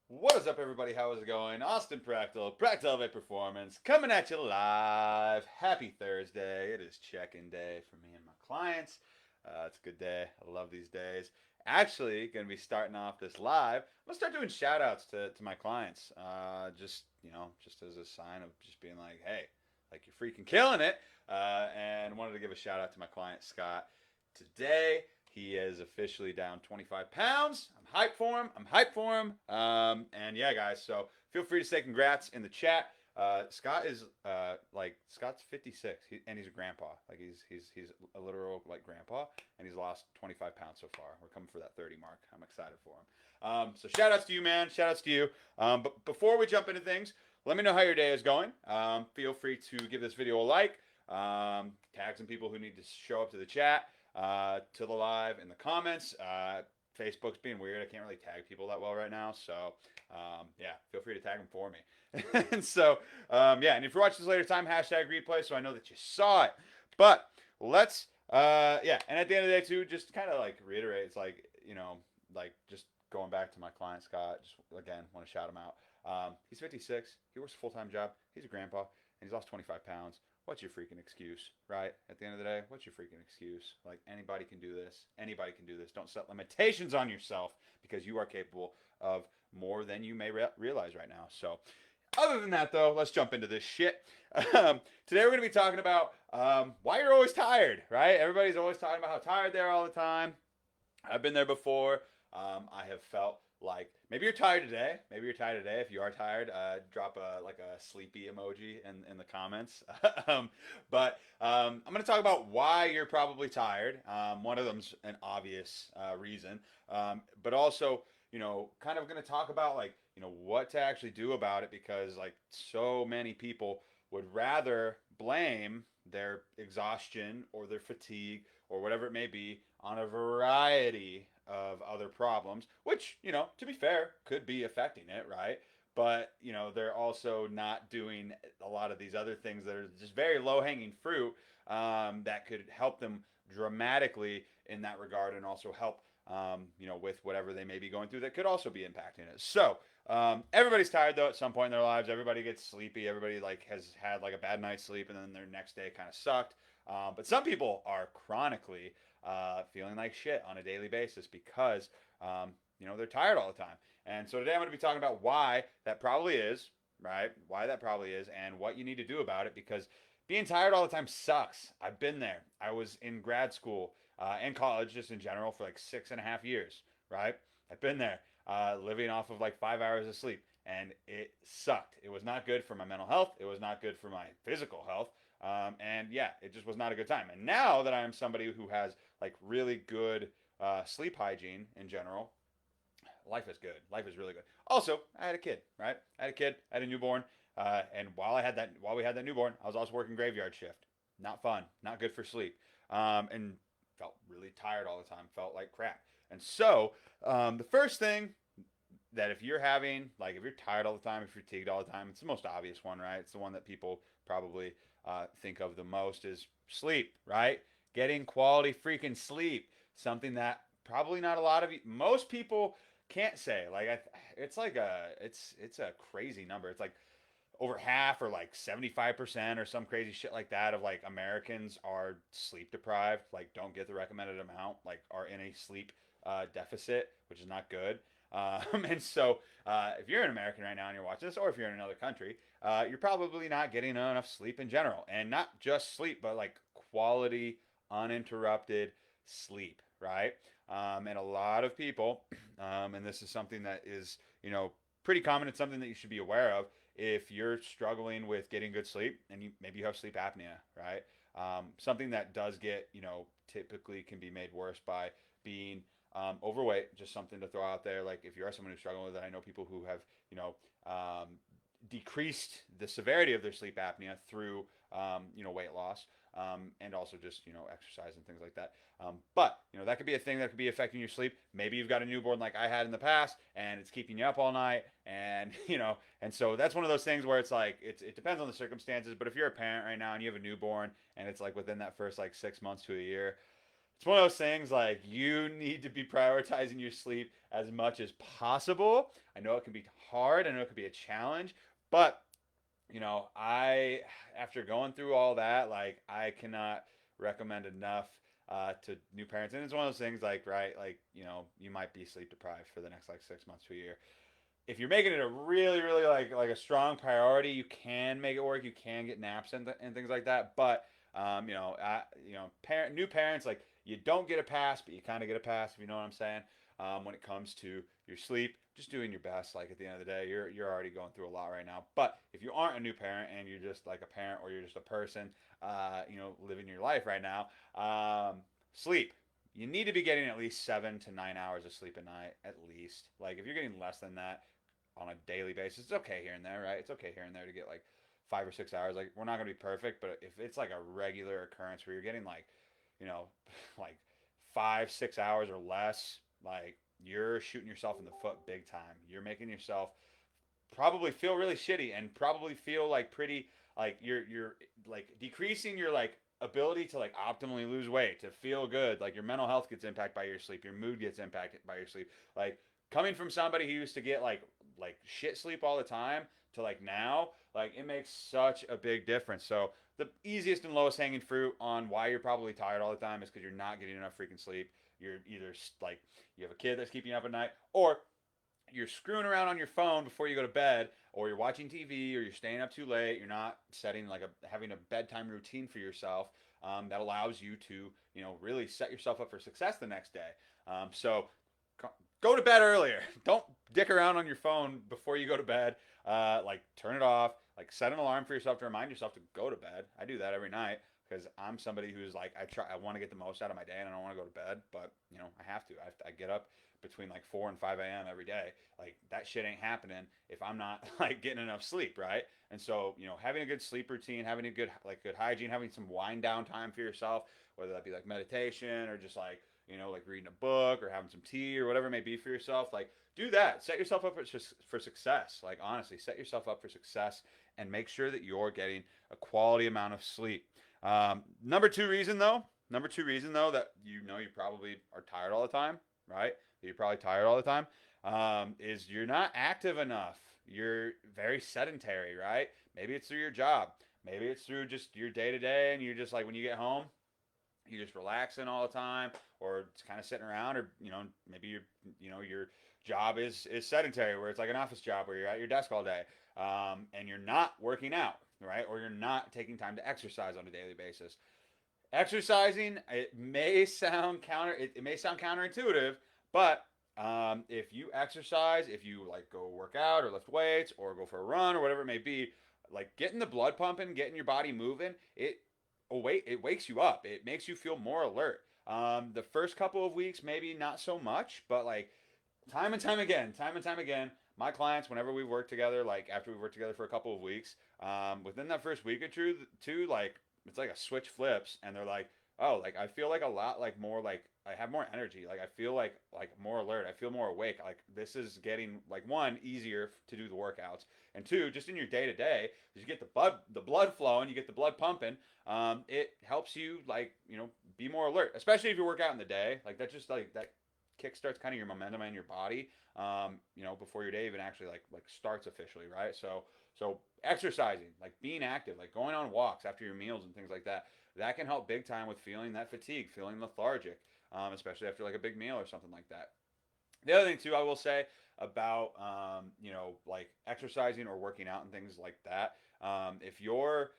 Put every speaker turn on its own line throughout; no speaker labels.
What is up, everybody? How is it going? Austin Prechtelevate Performance, coming at you live. Happy Thursday. It is check-in day for me and my clients. It's a good day. I love these days. Actually, going to be starting off this live. I'm going to start doing shout-outs to my clients. Just as a sign of just being like, hey, like you're freaking killing it. And wanted to give a shout-out to my client, Scott. Today, he is officially down 25 pounds. I'm hyped for him. I'm hyped for him. And yeah, guys, so feel free to say congrats in the chat. Scott is Scott's 56, and he's a grandpa. Like he's a literal like grandpa, and he's lost 25 pounds so far. We're coming for that 30 mark. I'm excited for him. So shout outs to you, man. Shout outs to you. But before we jump into things, let me know how your day is going. Feel free to give this video a like. Tag some people who need to show up to the chat, to the live in the comments. Facebook's being weird. I can't really tag people that well right now. So, yeah, feel free to tag them for me. And so, yeah, and if you're watching this later time, hashtag replay so I know that you saw it. But let's, yeah, and at the end of the day, too, just kind of like reiterate, it's like, like just going back to my client, Scott, just again, want to shout him out. He's 56. He works a full time job. He's a grandpa, and he's lost 25 pounds. What's your freaking excuse, right? At the end of the day, what's your freaking excuse? Like, anybody can do this. Anybody can do this. Don't set limitations on yourself because you are capable of more than you may realize right now. So, other than that, though, let's jump into this shit. Today, we're going to be talking about why you're always tired, right? Everybody's always talking about how tired they are all the time. I've been there before. I have felt like maybe you're tired today. Maybe you're tired today. If you are tired, drop a sleepy emoji in the comments. I'm going to talk about why you're probably tired. One of them's an obvious reason, but also kind of going to talk about like what to actually do about it because like so many people would rather blame their exhaustion or their fatigue or whatever it may be on a variety of other problems, which, to be fair, could be affecting it, right? But, they're also not doing a lot of these other things that are just very low hanging fruit that could help them dramatically in that regard and also help, with whatever they may be going through that could also be impacting it. So, everybody's tired though at some point in their lives. Everybody gets sleepy. Everybody like has had like a bad night's sleep and then their next day kind of sucked. But some people are chronically feeling like shit on a daily basis because they're tired all the time. And so today I'm going to be talking about why that probably is, right? Why that probably is, and what you need to do about it because being tired all the time sucks. I've been there. I was in grad school and college just in general for like 6.5 years, right? I've been there, living off of like 5 hours of sleep, and it sucked. It was not good for my mental health. It was not good for my physical health. And yeah, it just was not a good time. And now that I am somebody who has like really good sleep hygiene in general, life is good. Life is really good. Also, I had a kid, right? I had a kid. I had a newborn. And while we had that newborn, I was also working graveyard shift. Not fun. Not good for sleep. And felt really tired all the time. Felt like crap. And so, the first thing that if you're having, like, if you're tired all the time, if you're fatigued all the time, it's the most obvious one, right? It's the one that people probably think of the most is sleep, right? Getting quality freaking sleep. Something that probably not a lot of you, most people can't say. Like, it's like it's a crazy number. It's like over half or like 75% or some crazy shit like that of like Americans are sleep deprived, like don't get the recommended amount, like are in a sleep deficit, which is not good. And so, if you're an American right now and you're watching this, or if you're in another country, you're probably not getting enough sleep in general. And not just sleep, but like quality, uninterrupted sleep, right? And a lot of people, and this is something that is, pretty common. It's something that you should be aware of if you're struggling with getting good sleep and maybe you have sleep apnea, right? Something that does get, typically can be made worse by being overweight. Just something to throw out there. Like if you are someone who's struggling with it, I know people who have, um, decreased the severity of their sleep apnea through, weight loss. And also just exercise and things like that. But that could be a thing that could be affecting your sleep. Maybe you've got a newborn like I had in the past, and it's keeping you up all night, and and so that's one of those things where it's like it depends on the circumstances. But if you're a parent right now and you have a newborn, and it's like within that first like 6 months to a year, it's one of those things like you need to be prioritizing your sleep as much as possible. I know it can be hard. I know it can be a challenge, but I after going through all that, like I cannot recommend enough to new parents. And it's one of those things like right, like you might be sleep deprived for the next like 6 months to a year. If you're making it a really, really like a strong priority, you can make it work. You can get naps and things like that. But new parents like you don't get a pass, but you kind of get a pass if you know what I'm saying. When it comes to your sleep, just doing your best. Like at the end of the day, you're already going through a lot right now. But if you aren't a new parent and you're just like a parent or you're just a person, living your life right now, sleep. You need to be getting at least 7 to 9 hours of sleep a night, at least. Like if you're getting less than that, on a daily basis. It's okay here and there, right? It's okay here and there to get like 5 or 6 hours. Like we're not gonna be perfect, but if it's like a regular occurrence where you're getting like, you know, like 5, 6 hours or less, like you're shooting yourself in the foot big time. You're making yourself probably feel really shitty and probably feel like pretty like you're like decreasing your like ability to like optimally lose weight, to feel good. Like your mental health gets impacted by your sleep, your mood gets impacted by your sleep. Like coming from somebody who used to get like shit sleep all the time to like now, like it makes such a big difference. So the easiest and lowest hanging fruit on why you're probably tired all the time is because you're not getting enough freaking sleep. You're either like you have a kid that's keeping you up at night, or you're screwing around on your phone before you go to bed, or you're watching TV, or you're staying up too late. You're not setting like having a bedtime routine for yourself that allows you to really set yourself up for success the next day. So go to bed earlier. Don't dick around on your phone before you go to bed. Like turn it off. Like set an alarm for yourself to remind yourself to go to bed. I do that every night because I'm somebody who's like I want to get the most out of my day and I don't want to go to bed, but I have to. I get up between like 4 and 5 a.m. every day. Like that shit ain't happening if I'm not like getting enough sleep, right? And so having a good sleep routine, having a good hygiene, having some wind down time for yourself, whether that be like meditation or just like like reading a book or having some tea or whatever it may be for yourself. Like, do that. Set yourself up for success. Like, honestly, set yourself up for success and make sure that you're getting a quality amount of sleep. Number two reason though that you probably are tired all the time, right? That you're probably tired all the time, is you're not active enough. You're very sedentary, right? Maybe it's through your job. Maybe it's through just your day to day, and you're just like when you get home, you're just relaxing all the time or it's kind of sitting around, or maybe your job is sedentary where it's like an office job where you're at your desk all day, and you're not working out, right? Or you're not taking time to exercise on a daily basis. Exercising, it may sound counterintuitive, but if you exercise, if you like go work out or lift weights or go for a run or whatever it may be, like getting the blood pumping, getting your body moving, it wakes you up. It makes you feel more alert. The first couple of weeks, maybe not so much, but like time and time again, my clients, whenever we work together, like after we work together for a couple of weeks, within that first week or two, like it's like a switch flips, and they're like, oh, like I feel like a lot like more like I have more energy. Like I feel like more alert. I feel more awake. Like this is getting like one easier to do the workouts, and two, just in your day to day, you get the blood flowing, you get the blood pumping. It helps you like be more alert, especially if you work out in the day. Like that just like that kickstarts kind of your momentum in your body. Before your day even actually like starts officially, right? So exercising, like being active, like going on walks after your meals and things like that, that can help big time with feeling that fatigue, feeling lethargic, especially after like a big meal or something like that. The other thing too, I will say about like exercising or working out and things like that. If you're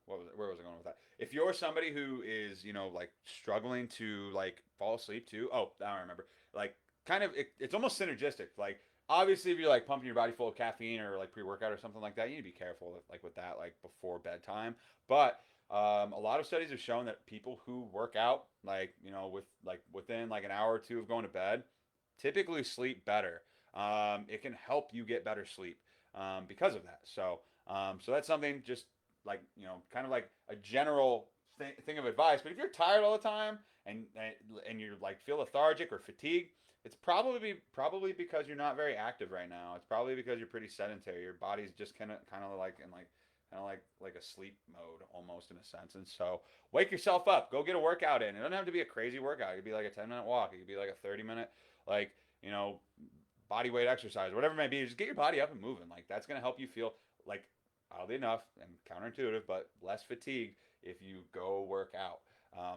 where was I going with that? If you're somebody who is like struggling to like fall asleep too, oh, now I remember. Like kind of it's almost synergistic. Like obviously if you're like pumping your body full of caffeine or like pre-workout or something like that, you need to be careful with that like before bedtime. But a lot of studies have shown that people who work out like within like an hour or two of going to bed typically sleep better. It can help you get better sleep because of that. So that's something just like kind of like a general thing of advice. But if you're tired all the time and you're like feel lethargic or fatigued, it's probably because you're not very active right now. It's probably because you're pretty sedentary. Your body's just kind of like in like kind of like a sleep mode almost in a sense. And so wake yourself up, go get a workout in. It doesn't have to be a crazy workout. It could be like a 10-minute walk. It could be like a 30-minute like you know body weight exercise, whatever it may be. Just get your body up and moving. Like that's gonna help you feel like oddly enough and counterintuitive, but less fatigued if you go work out.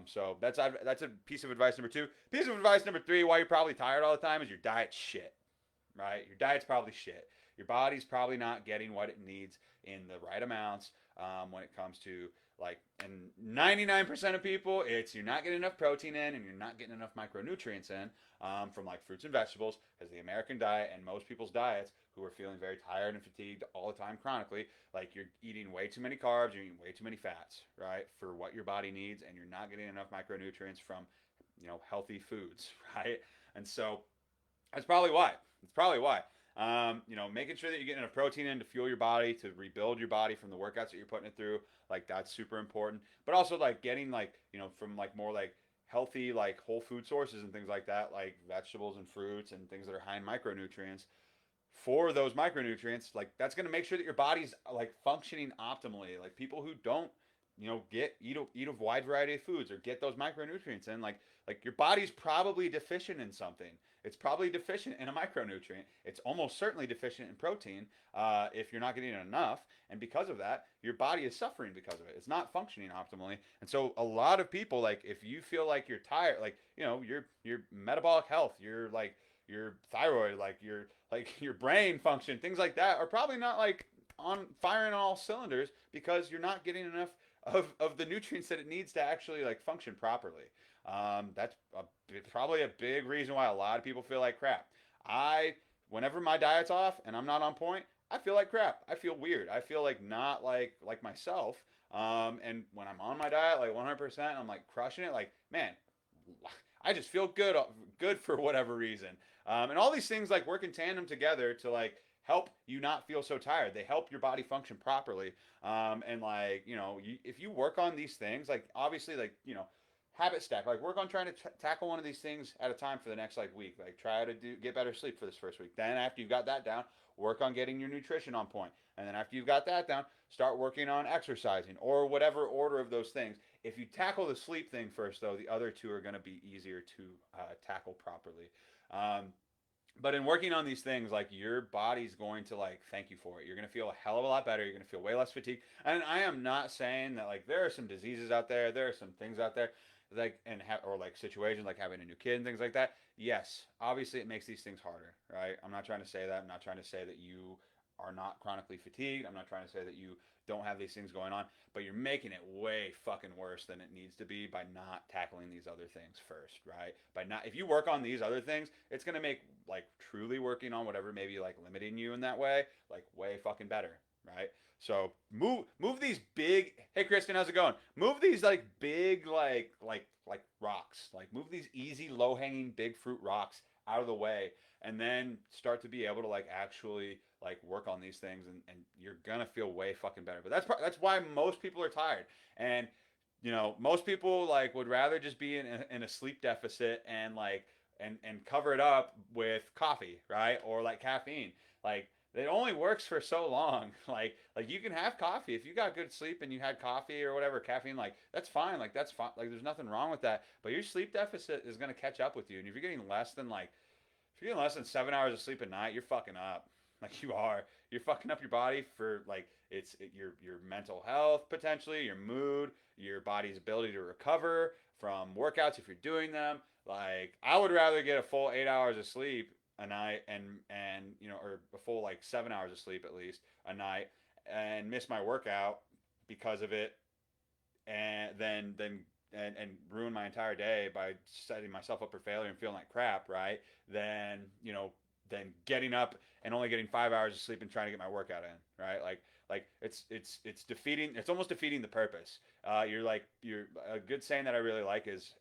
So that's a piece of advice number two. Piece of advice number three: why you're probably tired all the time is your diet shit. Right? Your diet's probably shit. Your body's probably not getting what it needs in the right amounts when it comes to like, and 99% of people, it's you're not getting enough protein in and you're not getting enough micronutrients in from like fruits and vegetables, because the American diet and most people's diets who are feeling very tired and fatigued all the time chronically, like you're eating way too many carbs, you're eating way too many fats, right, for what your body needs, and you're not getting enough micronutrients from, healthy foods, right? And so that's probably why. It's probably why. Making sure that you're getting enough protein in to fuel your body, to rebuild your body from the workouts that you're putting it through, like that's super important. But also like getting like, from like more like healthy, like whole food sources and things like that, like vegetables and fruits and things that are high in micronutrients. For those micronutrients, like that's going to make sure that your body's like functioning optimally. Like people who don't, eat a wide variety of foods or get those micronutrients in, like your body's probably deficient in something. It's probably deficient in a micronutrient. It's almost certainly deficient in protein if you're not getting enough. And because of that, your body is suffering because of it. It's not functioning optimally. And so a lot of people, like if you feel like you're tired, like, your metabolic health, your thyroid, your brain function, things like that are probably not like on firing on all cylinders because you're not getting enough of the nutrients that it needs to actually like function properly. Probably a big reason why a lot of people feel like crap. Whenever my diet's off and I'm not on point, I feel like crap. I feel weird. I feel like not like myself. And when I'm on my diet, like 100%, I'm like crushing it. Like, man, I just feel good for whatever reason. And all these things like work in tandem together to like help you not feel so tired. They help your body function properly. And like, if you work on these things, like obviously like, habit stack, like work on trying to tackle one of these things at a time for the next like week. Like try to get better sleep for this first week. Then after you've got that down, work on getting your nutrition on point. And then after you've got that down, start working on exercising or whatever order of those things. If you tackle the sleep thing first, though, the other two are going to be easier to tackle properly. But in working on these things, like your body's going to like thank you for it. You're going to feel a hell of a lot better. You're going to feel way less fatigued. And I am not saying that like there are some diseases out there, there are some things out there like or like situations like having a new kid and things like that. Yes, obviously it makes these things harder, right? I'm not trying to say that. I'm not trying to say that you are not chronically fatigued. I'm not trying to say that you don't have these things going on, but you're making it way fucking worse than it needs to be by not tackling these other things first, right? By not, if you work on these other things, it's gonna make like truly working on whatever maybe like limiting you in that way, like way fucking better, right? So move these big. Hey Kristen, how's it going? Move these like big like rocks. Like move these easy low hanging big fruit rocks out of the way, and then start to be able to like actually like work on these things, and you're gonna feel way fucking better. But that's why most people are tired, and most people like would rather just be in a sleep deficit and like and cover it up with coffee, right, or like caffeine. Like it only works for so long. Like you can have coffee if you got good sleep and you had coffee or whatever caffeine. Like that's fine. Like that's fine. Like there's nothing wrong with that. But your sleep deficit is gonna catch up with you, and if you're getting less than like if you're getting less than 7 hours of sleep a night, you're fucking up. Like you are. You're fucking up your body for like your mental health potentially, your mood, your body's ability to recover from workouts if you're doing them. Like I would rather get a full 8 hours of sleep a night and or a full like 7 hours of sleep at least a night and miss my workout because of it and ruin my entire day by setting myself up for failure and feeling like crap, right? Then then getting up and only getting 5 hours of sleep and trying to get my workout in, right? Like it's defeating. It's almost defeating the purpose. You're a good saying that I really like is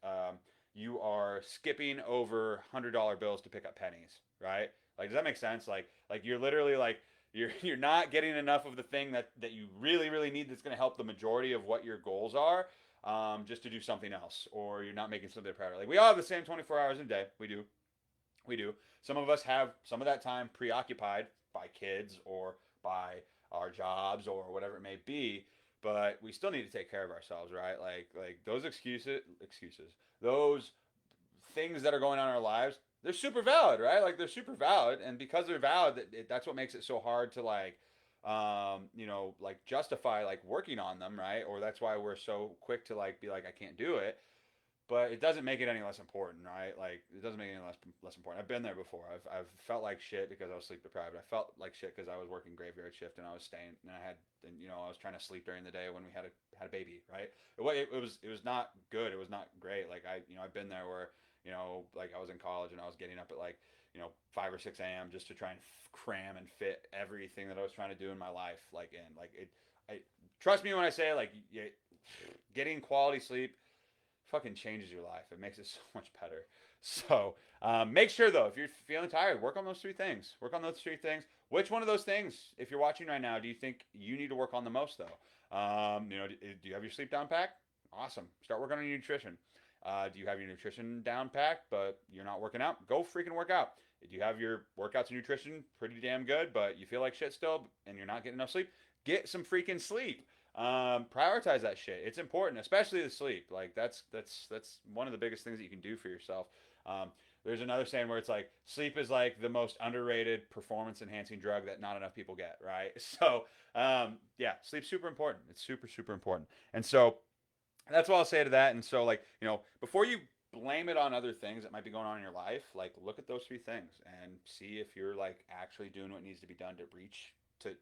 you are skipping over $100 bills to pick up pennies, right? Like does that make sense? Like you're literally like you're not getting enough of the thing that you really need that's going to help the majority of what your goals are, just to do something else, or you're not making something priority. Like we all have the same 24 hours in a day. We do. Some of us have some of that time preoccupied by kids or by our jobs or whatever it may be. But we still need to take care of ourselves, right? Like those excuses, those things that are going on in our lives, they're super valid, right? Like they're super valid, and because they're valid, that's what makes it so hard to like, like justify like working on them, right? Or that's why we're so quick to like be like, I can't do it. But it doesn't make it any less important, right? Like it doesn't make it any less important. I've been there before. I've felt like shit because I was sleep deprived. I felt like shit because I was working graveyard shift and I was staying and I was trying to sleep during the day when we had a baby, right? It was not good. It was not great. Like I've been there where like I was in college and I was getting up at like 5 or 6 a.m. just to try and cram and fit everything that I was trying to do in my life like in like it. I trust me when I say like getting quality sleep fucking changes your life. It makes it so much better. So make sure though, if you're feeling tired, work on those three things. Work on those three things. Which one of those things, if you're watching right now, do you think you need to work on the most though? Do you have your sleep down packed? Awesome. Start working on your nutrition. Do you have your nutrition down packed, but you're not working out? Go freaking work out. Do you have your workouts and nutrition pretty damn good, but you feel like shit still and you're not getting enough sleep? Get some freaking sleep. Prioritize that shit. It's important, especially the sleep. Like that's one of the biggest things that you can do for yourself. Um, there's another saying where it's like sleep is like the most underrated performance enhancing drug that not enough people get, right? So yeah, sleep's super important. It's super super important. And so that's what I'll say to that. And so like before you blame it on other things that might be going on in your life, like look at those three things and see if you're like actually doing what needs to be done to reach to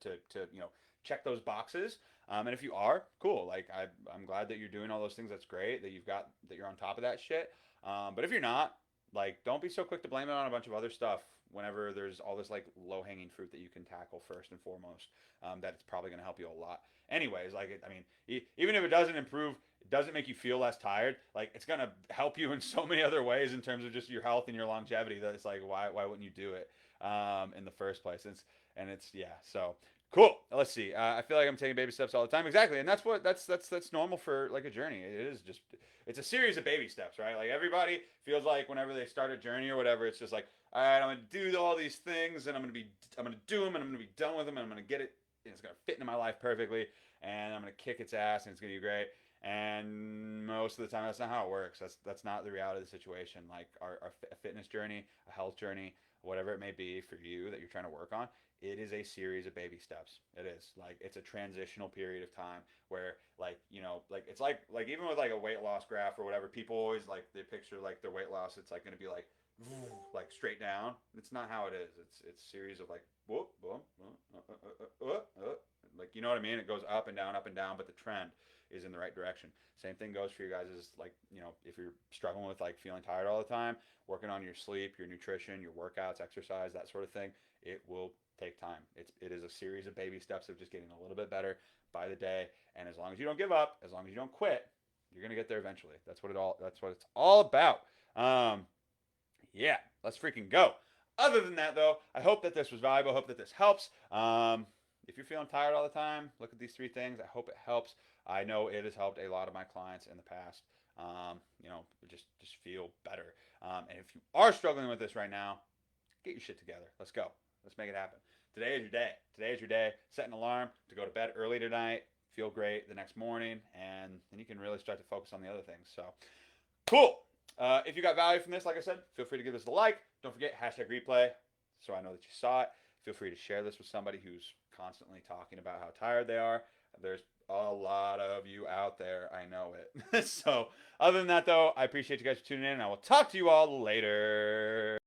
check those boxes. And if you are, cool. Like I'm glad that you're doing all those things. That's great that you're on top of that shit. But if you're not, like, don't be so quick to blame it on a bunch of other stuff. Whenever there's all this like low hanging fruit that you can tackle first and foremost, that it's probably going to help you a lot. Anyways, even if it doesn't improve, it doesn't make you feel less tired. Like it's going to help you in so many other ways in terms of just your health and your longevity. That it's like why wouldn't you do it in the first place? It's yeah. So cool. Let's see. I feel like I'm taking baby steps all the time. Exactly, and that's normal for like a journey. It is just it's a series of baby steps, right? Like everybody feels like whenever they start a journey or whatever, it's just like, all right, I'm gonna do all these things, and I'm gonna do them, and I'm gonna be done with them, and I'm gonna get it, and it's gonna fit into my life perfectly, and I'm gonna kick its ass, and it's gonna be great. And most of the time, that's not how it works. That's not the reality of the situation. Like a fitness journey, a health journey, whatever it may be for you that you're trying to work on, it is a series of baby steps. It is like it's a transitional period of time where like it's like even with like a weight loss graph or whatever, people always like they picture like their weight loss. It's like going to be like straight down. It's not how it is. It's a series of like whoop boom, like you know what I mean. It goes up and down, but the trend is in the right direction. Same thing goes for you guys. Is like if you're struggling with like feeling tired all the time, working on your sleep, your nutrition, your workouts, exercise, that sort of thing. It will take time. It is a series of baby steps of just getting a little bit better by the day. And as long as you don't give up, as long as you don't quit, you're gonna get there eventually. That's what it's all about. Yeah, let's freaking go. Other than that, though, I hope that this was valuable. I hope that this helps. If you're feeling tired all the time, look at these three things. I hope it helps. I know it has helped a lot of my clients in the past. Just feel better. And if you are struggling with this right now, get your shit together. Let's go. Let's make it happen. Today is your day. Today is your day. Set an alarm to go to bed early tonight. Feel great the next morning, and then you can really start to focus on the other things. So, cool. If you got value from this, like I said, feel free to give this a like. Don't forget hashtag replay, so I know that you saw it. Feel free to share this with somebody who's constantly talking about how tired they are. There's a lot of you out there. I know it. So, other than that, though, I appreciate you guys for tuning in, and I will talk to you all later.